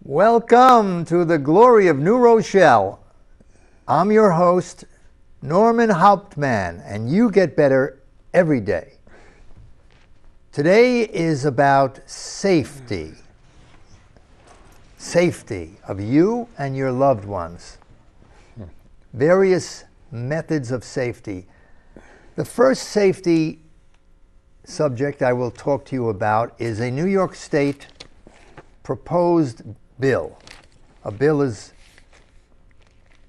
Welcome to the glory of New Rochelle. I'm your host, Norman Hauptmann, and you get better every day. Today is about safety. Safety of you and your loved ones. Various methods of safety. The first safety subject I will talk to you about is a New York State proposed bill. A bill is,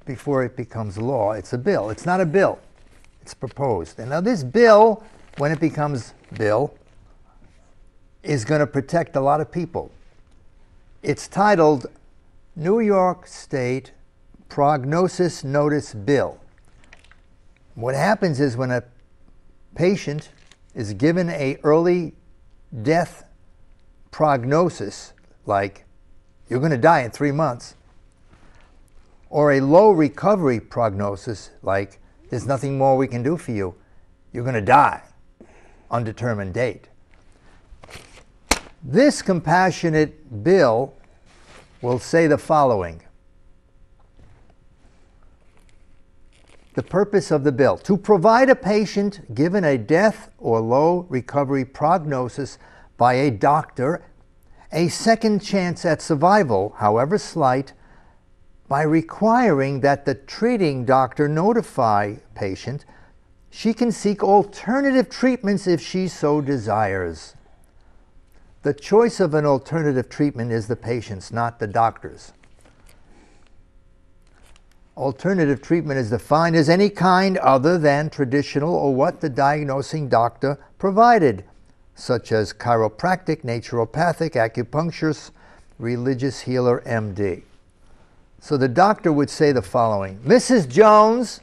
before it becomes law, it's a bill. It's not a bill. It's proposed. And now this bill, when it becomes bill, is going to protect a lot of people. It's titled New York State Prognosis Notice Bill. What happens is when a patient is given an early death prognosis, like you're going to die in 3 months, or a low recovery prognosis, like there's nothing more we can do for you, you're going to die, undetermined date. This compassionate bill will say the following. The purpose of the bill: to provide a patient given a death or low recovery prognosis by a doctor a second chance at survival, however slight, by requiring that the treating doctor notify patient she can seek alternative treatments if she so desires. The choice of an alternative treatment is the patient's, not the doctor's. Alternative treatment is defined as any kind other than traditional or what the diagnosing doctor provided, such as chiropractic, naturopathic, acupuncturist, religious healer, MD. So the doctor would say the following: Mrs. Jones,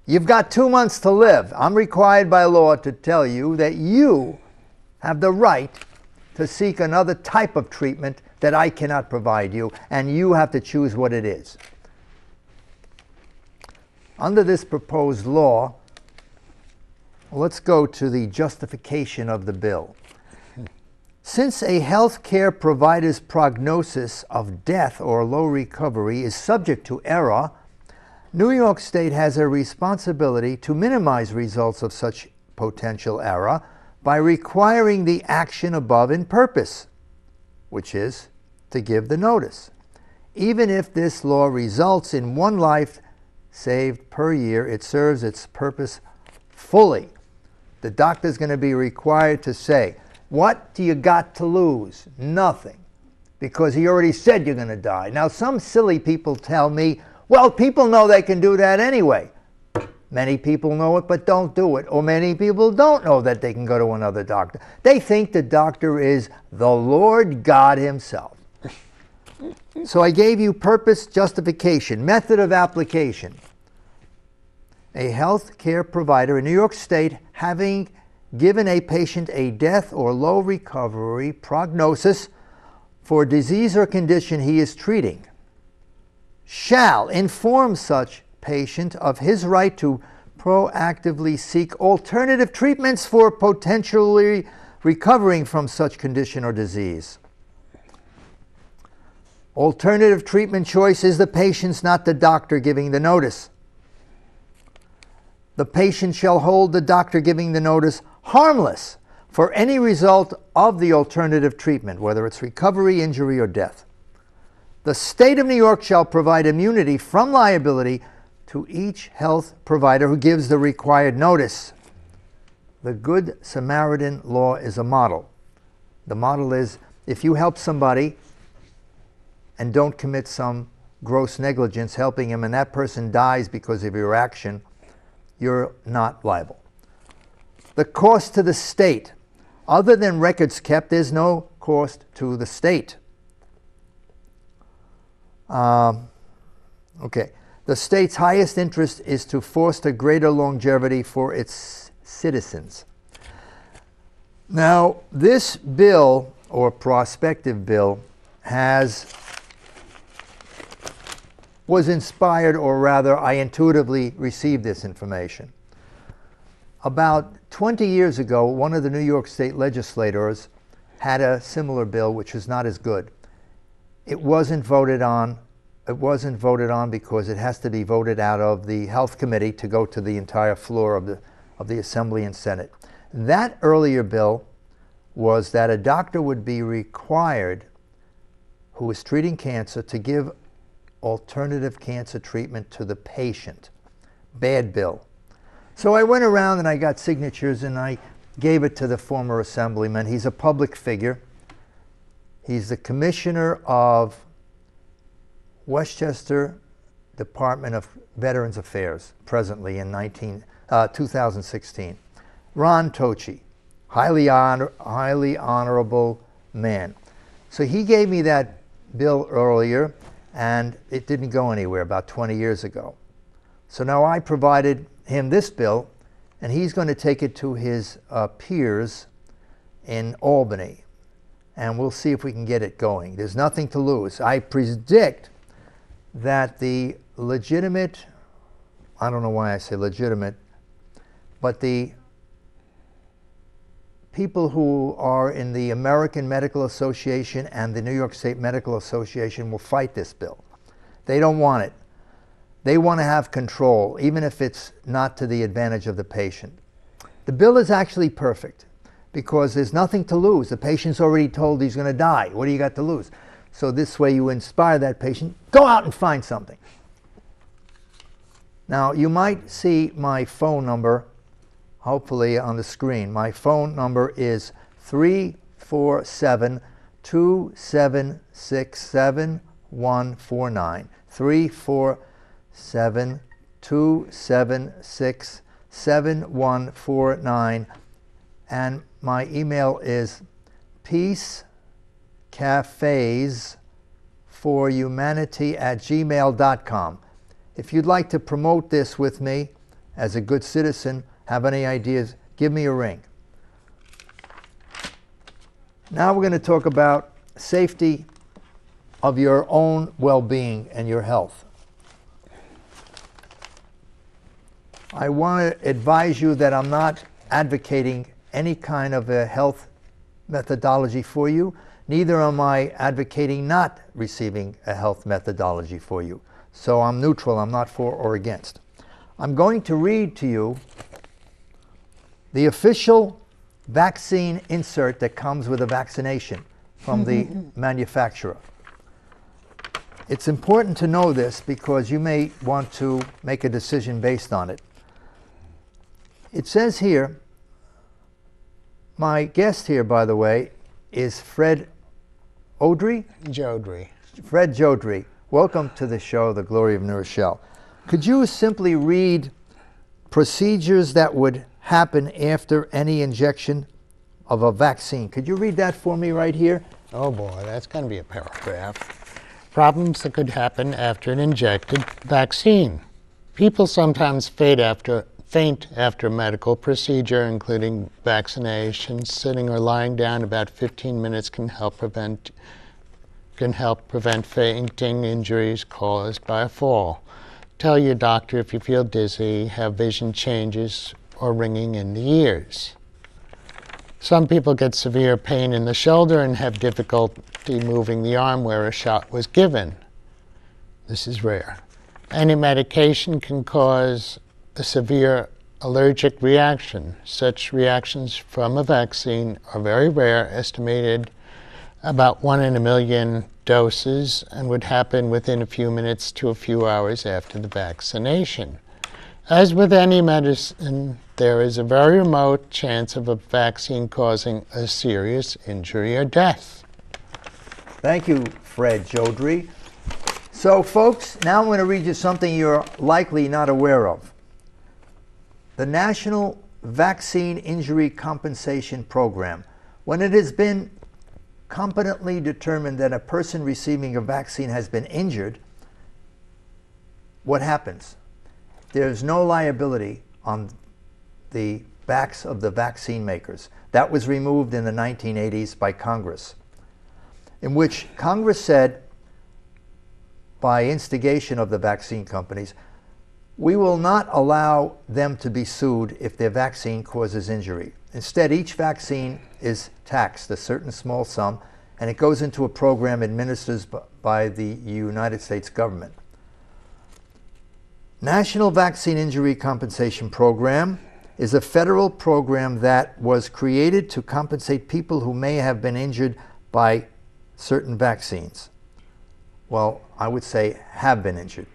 you've got 2 months to live. I'm required by law to tell you that you have the right to seek another type of treatment that I cannot provide you, and you have to choose what it is. Under this proposed law, let's go to the justification of the bill. Since a health care provider's prognosis of death or low recovery is subject to error, New York State has a responsibility to minimize results of such potential error by requiring the action above in purpose, which is to give the notice. Even if this law results in one life saved per year, it serves its purpose fully. The doctor's going to be required to say, what do you got to lose? Nothing. Because he already said you're going to die. Now, some silly people tell me, well, people know they can do that anyway. Many people know it but don't do it. Or many people don't know that they can go to another doctor. They think the doctor is the Lord God himself. So I gave you purpose, justification, method of application. A health care provider in New York State, having given a patient a death or low recovery prognosis for disease or condition he is treating, shall inform such patient of his right to proactively seek alternative treatments for potentially recovering from such condition or disease. Alternative treatment choice is the patient's, not the doctor giving the notice. The patient shall hold the doctor giving the notice harmless for any result of the alternative treatment, whether it's recovery, injury, or death. The state of New York shall provide immunity from liability to each health provider who gives the required notice. The Good Samaritan law is a model. The model is, if you help somebody and don't commit some gross negligence helping him, and that person dies because of your action, you're not liable. The cost to the state. Other than records kept, there's no cost to the state. The state's highest interest is to foster greater longevity for its citizens. Now, this bill, or prospective bill, was inspired, or rather, I intuitively received this information. About 20 years ago, one of the New York State legislators had a similar bill which was not as good. It wasn't voted on. It wasn't voted on because it has to be voted out of the Health Committee to go to the entire floor of the Assembly and Senate. That earlier bill was that a doctor would be required, who was treating cancer, to give alternative cancer treatment to the patient. Bad bill. So I went around and I got signatures and I gave it to the former assemblyman. He's a public figure. He's the commissioner of Westchester Department of Veterans Affairs, presently in 2016. Ron Tochi, highly honorable man. So he gave me that bill earlier, and it didn't go anywhere about 20 years ago. So now I provided him this bill, and he's going to take it to his peers in Albany, and we'll see if we can get it going. There's nothing to lose. I predict that the legitimate, I don't know why I say legitimate, but the people who are in the American Medical Association and the New York State Medical Association will fight this bill. They don't want it. They want to have control, even if it's not to the advantage of the patient. The bill is actually perfect because there's nothing to lose. The patient's already told he's going to die. What do you got to lose? So this way you inspire that patient, go out and find something. Now you might see my phone number, hopefully on the screen. My phone number is 347-276-7149. 347-276-7149. And my email is peacecafesforhumanity@gmail.com. If you'd like to promote this with me as a good citizen, have any ideas, give me a ring. Now we're going to talk about safety of your own well-being and your health. I want to advise you that I'm not advocating any kind of a health methodology for you. Neither am I advocating not receiving a health methodology for you. So I'm neutral. I'm not for or against. I'm going to read to you the official vaccine insert that comes with a vaccination from the manufacturer. It's important to know this because you may want to make a decision based on it. It says here, my guest here, by the way, is Fred Jodry? Jodry. Fred Jodry. Welcome to the show, The Glory of New Rochelle. Could you simply read procedures that would happen after any injection of a vaccine? Could you read that for me right here? Oh boy, that's going to be a paragraph. Problems that could happen after an injected vaccine. People sometimes faint after medical procedure, including vaccinations. Sitting or lying down about 15 minutes can help prevent fainting injuries caused by a fall. Tell your doctor if you feel dizzy, have vision changes, or ringing in the ears. Some people get severe pain in the shoulder and have difficulty moving the arm where a shot was given. This is rare. Any medication can cause a severe allergic reaction. Such reactions from a vaccine are very rare, estimated about 1 in a million doses, and would happen within a few minutes to a few hours after the vaccination. As with any medicine, there is a very remote chance of a vaccine causing a serious injury or death. Thank you, Fred Jodry. So, folks, now I'm going to read you something you're likely not aware of. The National Vaccine Injury Compensation Program. When it has been competently determined that a person receiving a vaccine has been injured, what happens? There's no liability on the backs of the vaccine makers. That was removed in the 1980s by Congress, in which Congress said, by instigation of the vaccine companies, we will not allow them to be sued if their vaccine causes injury. Instead, each vaccine is taxed a certain small sum, and it goes into a program administered by the United States government. National Vaccine Injury Compensation Program is a federal program that was created to compensate people who may have been injured by certain vaccines. Well, I would say have been injured.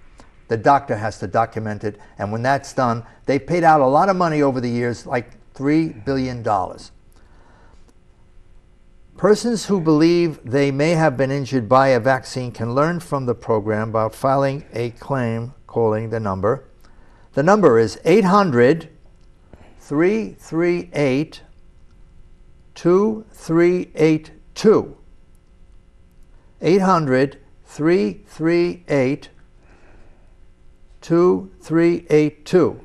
The doctor has to document it, and when that's done, they paid out a lot of money over the years, like $3 billion. Persons who believe they may have been injured by a vaccine can learn from the program about filing a claim, calling the number. The number is 800-338-2382. 800-338-2382.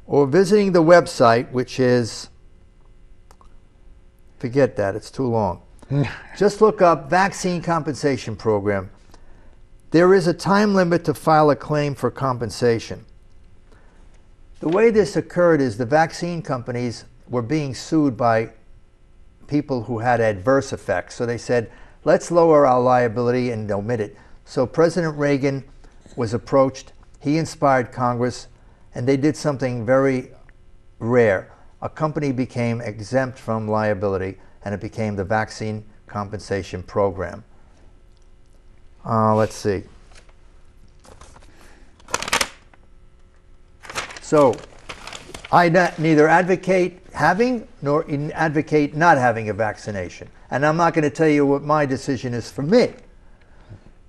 Or visiting the website, which is, forget that, it's too long. Just look up Vaccine Compensation Program. There is a time limit to file a claim for compensation. The way this occurred is the vaccine companies were being sued by people who had adverse effects. So they said, let's lower our liability and omit it. So President Reagan was approached. He inspired Congress, and they did something very rare. A company became exempt from liability, and it became the Vaccine Compensation Program. Let's see. So I neither advocate having nor advocate not having a vaccination. And I'm not going to tell you what my decision is for me,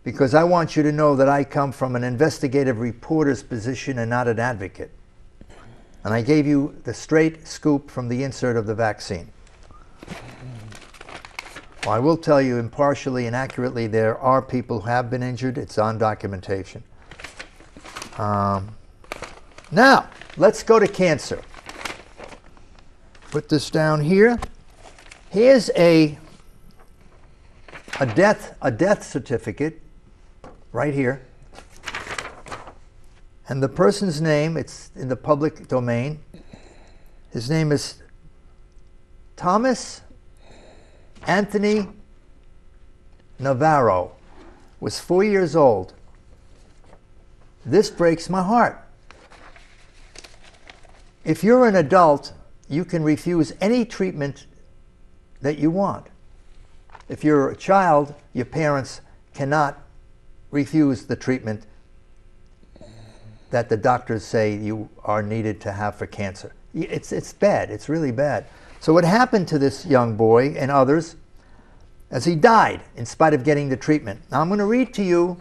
because I want you to know that I come from an investigative reporter's position and not an advocate. And I gave you the straight scoop from the insert of the vaccine. Well, I will tell you impartially and accurately, there are people who have been injured. It's on documentation. Now, let's go to cancer. Put this down here. Here's a death certificate right here. And the person's name, it's in the public domain. His name is Thomas Anthony Navarro. Was 4 years old. This breaks my heart. If you're an adult, you can refuse any treatment that you want. If you're a child, your parents cannot refuse the treatment that the doctors say you are needed to have for cancer. It's bad. It's really bad. So what happened to this young boy and others as he died in spite of getting the treatment? Now I'm going to read to you,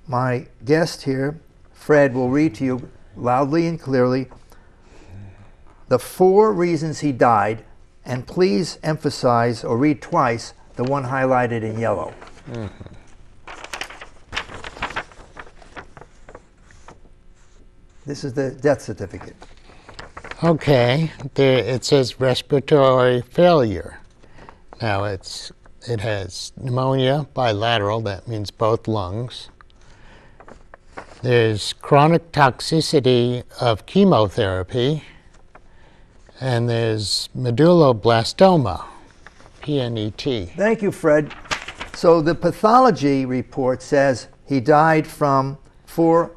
my guest here, Fred, will read to you loudly and clearly the 4 reasons he died, and please emphasize or read twice the one highlighted in yellow. This is the death certificate. Okay, it says respiratory failure. Now it has pneumonia bilateral, that means both lungs. There's chronic toxicity of chemotherapy, and there's medulloblastoma, PNET. Thank you, Fred. So the pathology report says he died from 4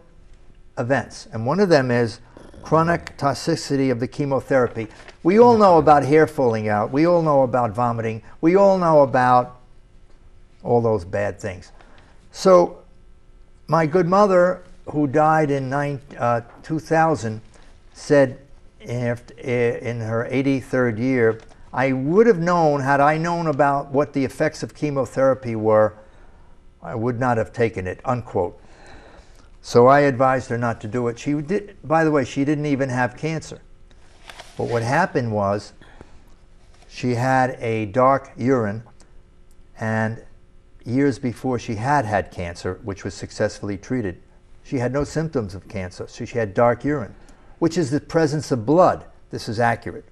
events, and one of them is chronic toxicity of the chemotherapy. We all know about hair falling out. We all know about vomiting. We all know about all those bad things. So my good mother, who died in 2000, said in her 83rd year, I would have known, had I known about what the effects of chemotherapy were, I would not have taken it, unquote. So I advised her not to do it. She did, by the way, she didn't even have cancer. But what happened was she had a dark urine, and years before she had cancer, which was successfully treated, she had no symptoms of cancer, so she had dark urine, which is the presence of blood. This is accurate.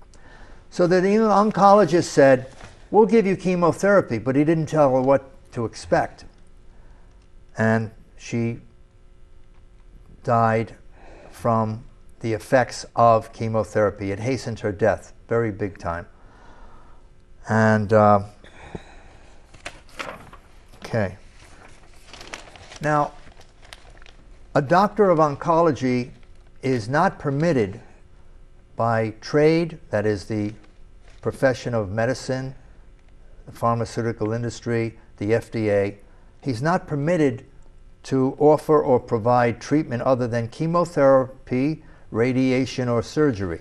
So the oncologist said, we'll give you chemotherapy, but he didn't tell her what to expect. And she died from the effects of chemotherapy. It hastened her death, very big time. And Okay. Now, a doctor of oncology is not permitted by trade, that is the profession of medicine, the pharmaceutical industry, the FDA, he's not permitted to offer or provide treatment other than chemotherapy, radiation, or surgery.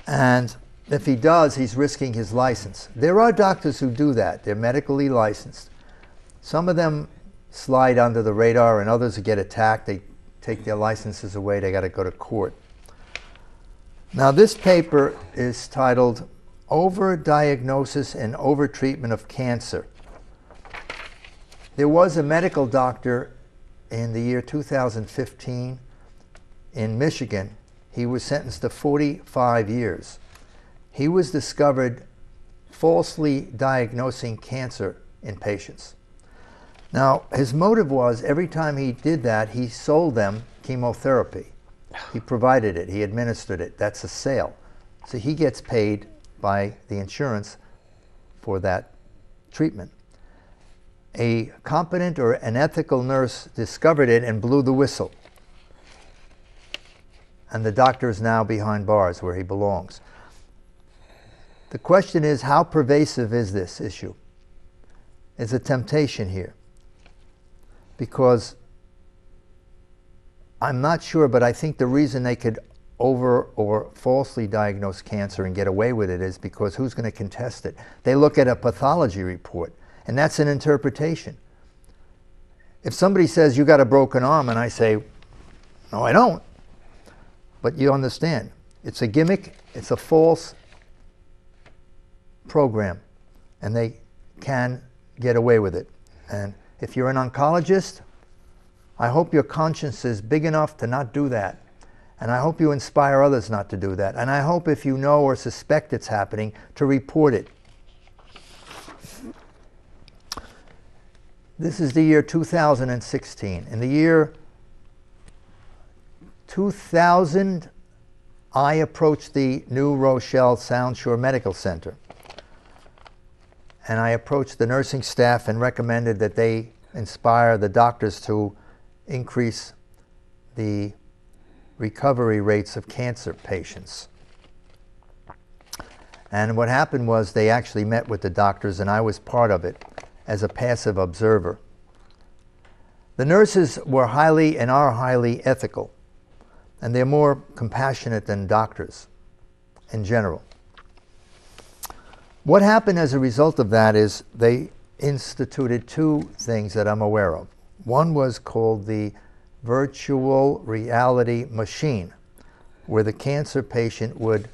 And if he does, he's risking his license. There are doctors who do that. They're medically licensed. Some of them slide under the radar, and others get attacked. They take their licenses away. They got to go to court. Now, this paper is titled Overdiagnosis and Overtreatment of Cancer. There was a medical doctor in the year 2015 in Michigan. He was sentenced to 45 years. He was discovered falsely diagnosing cancer in patients. Now, his motive was every time he did that, he sold them chemotherapy. He provided it, he administered it. That's a sale. So he gets paid by the insurance for that treatment. A competent or an ethical nurse discovered it and blew the whistle. And the doctor is now behind bars where he belongs. The question is, how pervasive is this issue? It's a temptation here. Because I'm not sure, but I think the reason they could over or falsely diagnose cancer and get away with it is because who's going to contest it? They look at a pathology report, and that's an interpretation. If somebody says, you got a broken arm, and I say, no, I don't. But you understand, it's a gimmick, it's a false program, and they can get away with it. And if you're an oncologist, I hope your conscience is big enough to not do that. And I hope you inspire others not to do that. And I hope if you know or suspect it's happening, to report it. This is the year 2016. In the year 2000, I approached the New Rochelle Sound Shore Medical Center. And I approached the nursing staff and recommended that they inspire the doctors to increase the recovery rates of cancer patients. And what happened was they actually met with the doctors, and I was part of it as a passive observer. The nurses were highly and are highly ethical, and they're more compassionate than doctors in general. What happened as a result of that is they instituted two things that I'm aware of. One was called the virtual reality machine, where the cancer patient would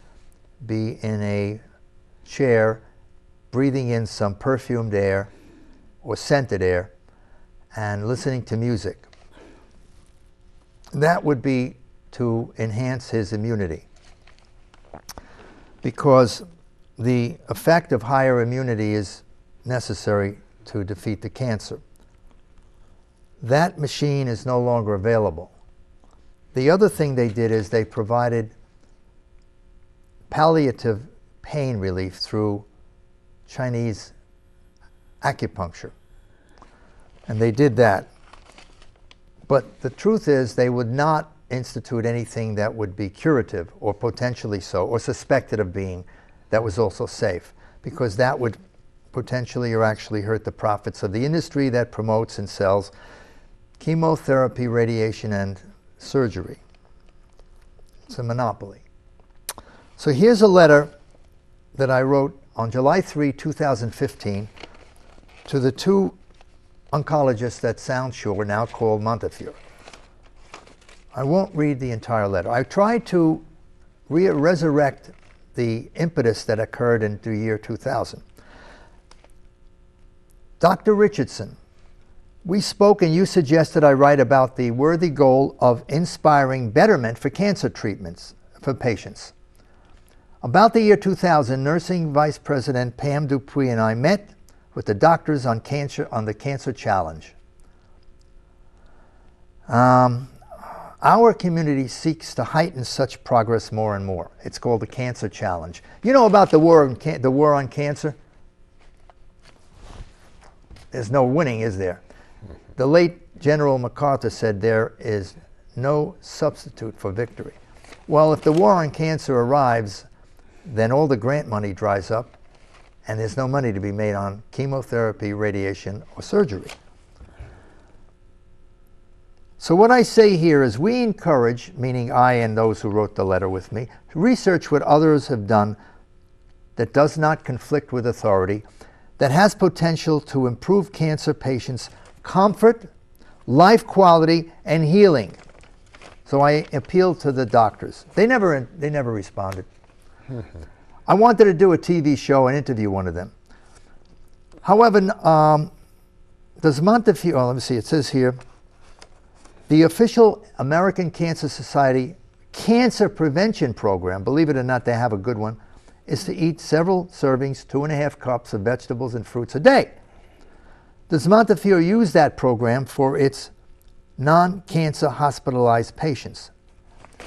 be in a chair breathing in some perfumed air or scented air and listening to music. That would be to enhance his immunity, because the effect of higher immunity is necessary to defeat the cancer. That machine is no longer available. The other thing they did is they provided palliative pain relief through Chinese acupuncture. And they did that. But the truth is they would not institute anything that would be curative or potentially so, or suspected of being, that was also safe, because that would potentially or actually hurt the profits of the industry that promotes and sells chemotherapy, radiation, and surgery. It's a monopoly. So here's a letter that I wrote on July 3, 2015 to the two oncologists at Sound Shore, now called Montefiore. I won't read the entire letter. I tried to resurrect the impetus that occurred in the year 2000. Dr. Richardson, we spoke and you suggested I write about the worthy goal of inspiring betterment for cancer treatments for patients. About the year 2000, Nursing Vice President Pam Dupuy and I met with the doctors on the Cancer Challenge. Our community seeks to heighten such progress more and more. It's called the Cancer Challenge. You know about the war on cancer? there's no winning, is there? The late General MacArthur said there is no substitute for victory. Well, if the war on cancer arrives, then all the grant money dries up, and there's no money to be made on chemotherapy, radiation, or surgery. So what I say here is we encourage, meaning I and those who wrote the letter with me, to research what others have done that does not conflict with authority, that has potential to improve cancer patients' comfort, life quality, and healing. So I appealed to the doctors. They never responded. I wanted to do a TV show and interview one of them. However, does Montefiore, let me see, it says here, the official American Cancer Society cancer prevention program, believe it or not, they have a good one, is to eat several servings, 2.5 cups of vegetables and fruits a day. Does Montefiore use that program for its non-cancer hospitalized patients?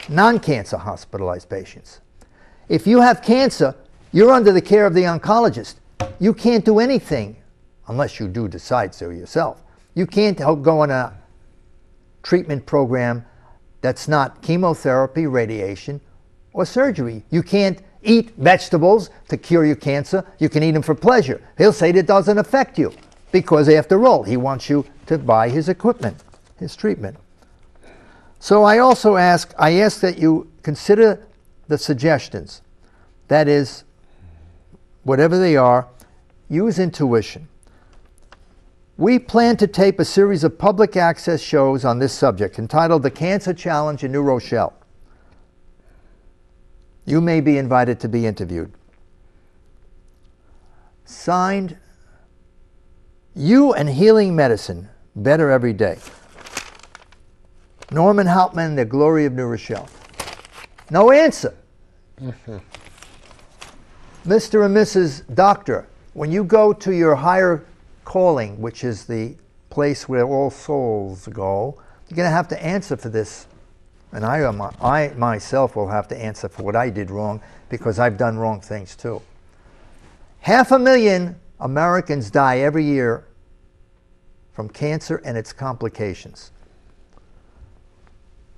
Non-cancer hospitalized patients. If you have cancer, you're under the care of the oncologist. You can't do anything, unless you do decide so yourself. You can't go on a treatment program that's not chemotherapy, radiation, or surgery. You can't eat vegetables to cure your cancer. You can eat them for pleasure. He'll say that doesn't affect you because, after all, he wants you to buy his equipment, his treatment. So I ask that you consider the suggestions. That is, whatever they are, use intuition. We plan to tape a series of public access shows on this subject entitled The Cancer Challenge in New Rochelle. You may be invited to be interviewed. Signed, You and Healing Medicine, Better Every Day. Norman Hauptmann, The Glory of New Rochelle. No answer. Mr. and Mrs. Doctor, when you go to your higher calling, which is the place where all souls go, you're going to have to answer for this. And I myself will have to answer for what I did wrong, because I've done wrong things too. 500,000 Americans die every year from cancer and its complications.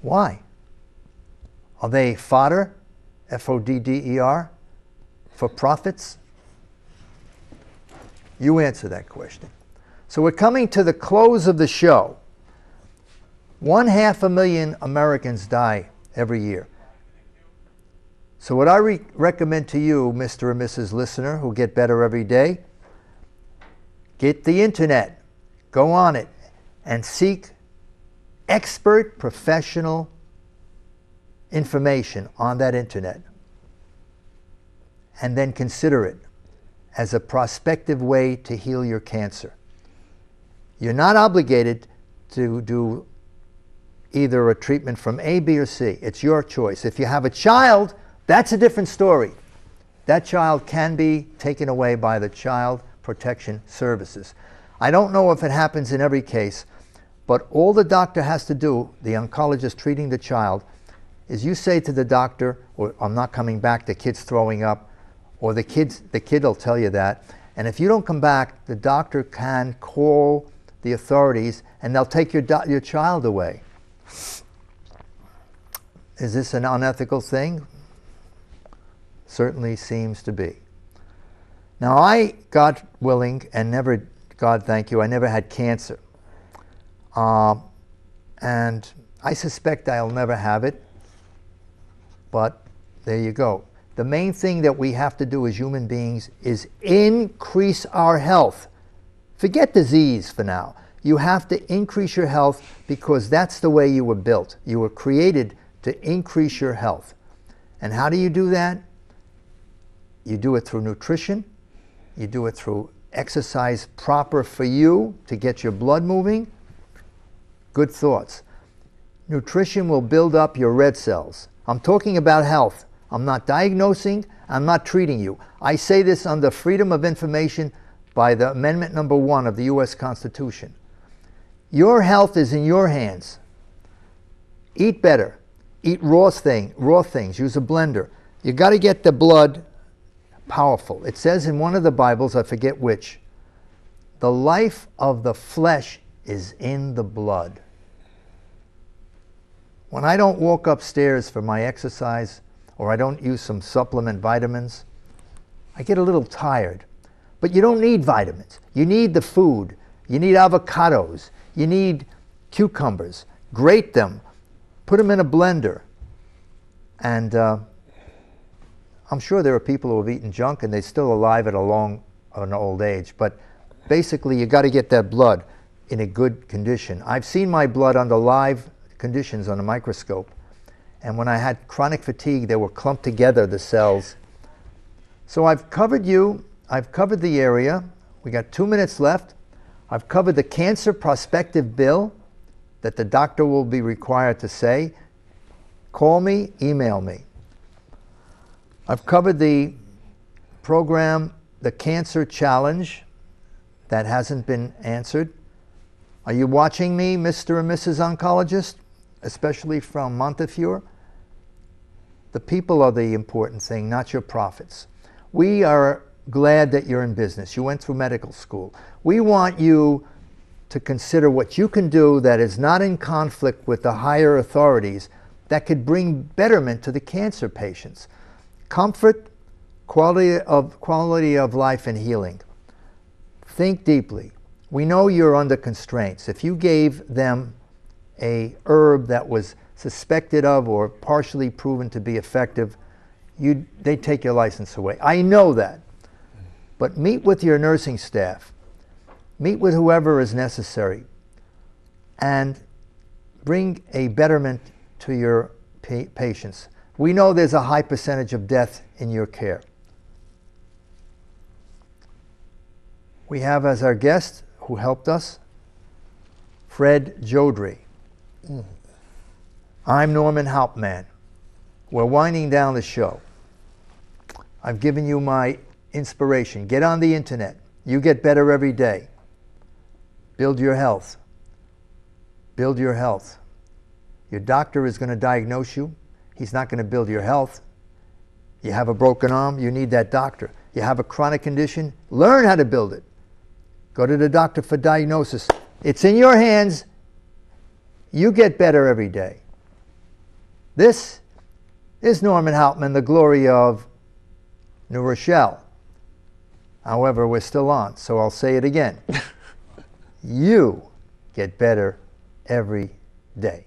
Why? Are they fodder, F-O-D-D-E-R, for profits? You answer that question. So we're coming to the close of the show. 500,000 Americans die every year. So what I recommend to you, Mr. and Mrs. Listener, who get better every day, get the internet, go on it, and seek expert professional information on that internet. And then consider it as a prospective way to heal your cancer. You're not obligated to do either a treatment from A, B, or C. It's your choice. If you have a child, that's a different story. That child can be taken away by the Child Protection Services. I don't know if it happens in every case, but all the doctor has to do, the oncologist treating the child, is you say to the doctor, or I'm not coming back, the kid's throwing up, or the kid will tell you that, and if you don't come back, the doctor can call the authorities and they'll take your child away. Is this an unethical thing? Certainly seems to be. Now I, God willing, and never, God thank you, I never had cancer. And I suspect I'll never have it, but there you go. The main thing that we have to do as human beings is increase our health. Forget disease for now. You have to increase your health because that's the way you were built. You were created to increase your health. And how do you do that? You do it through nutrition. You do it through exercise proper for you to get your blood moving. Good thoughts. Nutrition will build up your red cells. I'm talking about health. I'm not diagnosing. I'm not treating you. I say this under freedom of information by the Amendment number 1 of the U.S. Constitution. Your health is in your hands. Eat better. Eat raw things. Use a blender. You got to get the blood powerful. It says in one of the Bibles, I forget which, The life of the flesh is in the blood. When I don't walk upstairs for my exercise, or I don't use some supplement vitamins, I get a little tired. But you don't need vitamins. You need the food. You need avocados. You need cucumbers. Grate them. Put them in a blender. And I'm sure there are people who have eaten junk and they're still alive at an old age. But basically, you got to get that blood in a good condition. I've seen my blood under live conditions on a microscope. And when I had chronic fatigue, they were clumped together, the cells. So I've covered you. I've covered the area. We got 2 minutes left. I've covered the cancer prospective bill that the doctor will be required to say. Call me, email me. I've covered the program, the cancer challenge, that hasn't been answered. Are you watching me, Mr. and Mrs. Oncologist, especially from Montefiore? The people are the important thing, not your profits. We are glad that you're in business. You went through medical school. We want you to consider what you can do that is not in conflict with the higher authorities that could bring betterment to the cancer patients. Comfort, quality of life, and healing. Think deeply. We know you're under constraints. If you gave them a herb that was suspected of or partially proven to be effective, they'd take your license away. I know that. But meet with your nursing staff. Meet with whoever is necessary. And bring a betterment to your patients. We know there's a high percentage of death in your care. We have as our guest, who helped us, Fred Jodry. I'm Norman Hauptmann. We're winding down the show. I've given you my inspiration. Get on the internet. You get better every day. Build your health. Build your health. Your doctor is going to diagnose you. He's not going to build your health. You have a broken arm, you need that doctor. You have a chronic condition, learn how to build it. Go to the doctor for diagnosis. It's in your hands. You get better every day. This is Norman Hauptmann, the glory of New Rochelle. However, we're still on, so I'll say it again. You get better every day.